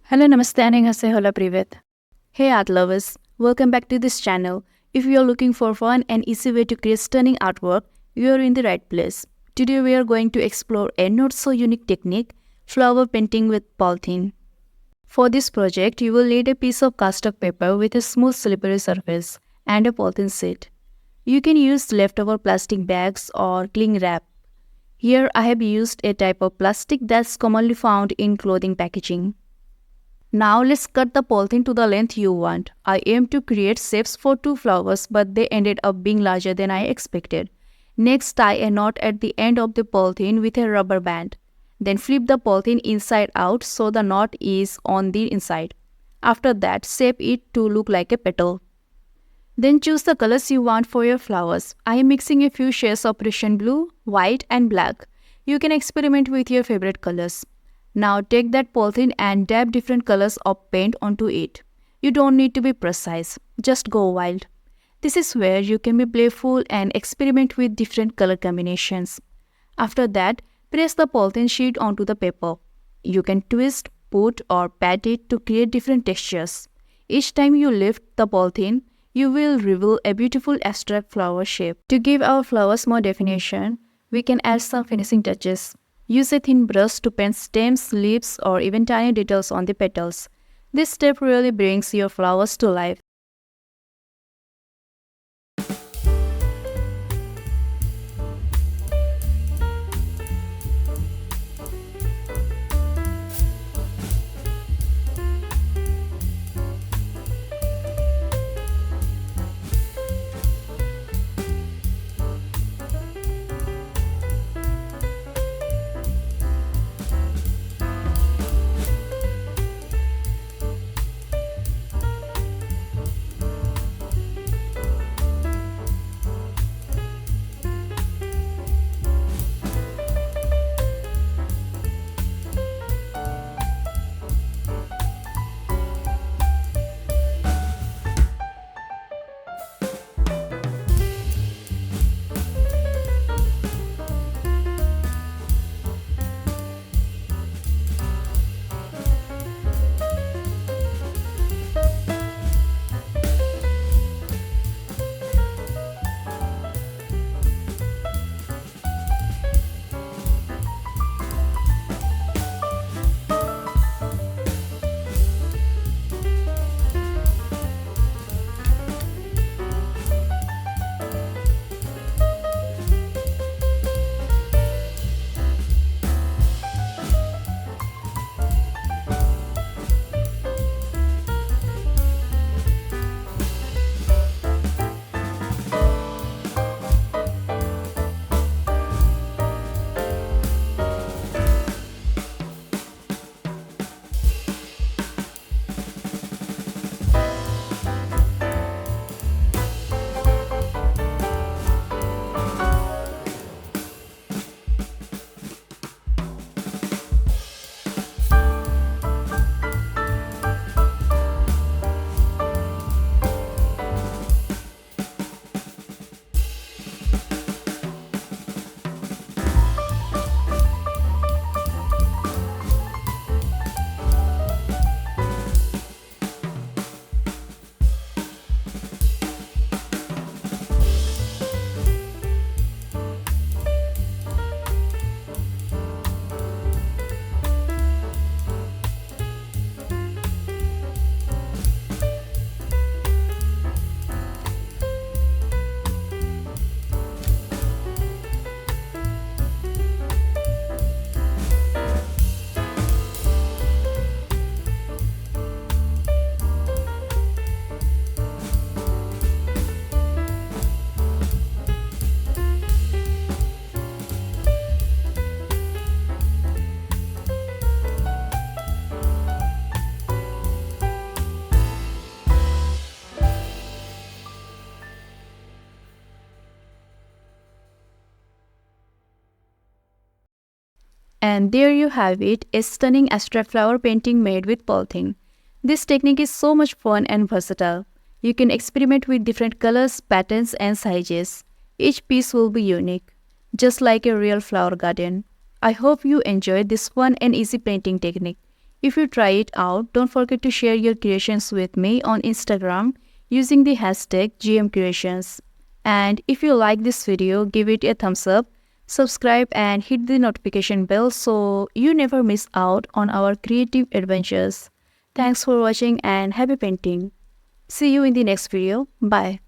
Hello, namaste, annyeonghaseyo, hola, privet. Hey art lovers, welcome back to this channel. If you are looking for fun and easy way to create stunning artwork, you are in the right place. Today we are going to explore a not so unique technique, flower painting with polythene. For this project, you will need a piece of cardstock paper with a smooth slippery surface and a polythene sheet. You can use leftover plastic bags or cling wrap. Here I have used a type of plastic that's commonly found in clothing packaging. Now let's cut the polythene to the length you want. I aimed to create shapes for 2 flowers, but they ended up being larger than I expected. Next, tie a knot at the end of the polythene with a rubber band. Then flip the polythene inside out so the knot is on the inside. After that, shape it to look like a petal. Then choose the colors you want for your flowers. I am mixing a few shades of Prussian blue, white and black. You can experiment with your favorite colors. Now take that polythene and dab different colors of paint onto it. You don't need to be precise, just go wild. This is where you can be playful and experiment with different color combinations. After that, press the polythene sheet onto the paper. You can twist, put or pat it to create different textures. Each time you lift the polythene, you will reveal a beautiful abstract flower shape. To give our flowers more definition, we can add some finishing touches. Use a thin brush to paint stems, leaves, or even tiny details on the petals. This step really brings your flowers to life. And there you have it, a stunning abstract flower painting made with polythene. This technique is so much fun and versatile. You can experiment with different colors, patterns and sizes. Each piece will be unique, just like a real flower garden. I hope you enjoyed this fun and easy painting technique. If you try it out, don't forget to share your creations with me on Instagram using the hashtag GMCreations. And if you like this video, give it a thumbs up, subscribe and hit the notification bell so you never miss out on our creative adventures. Thanks for watching and happy painting. See you in the next video. Bye.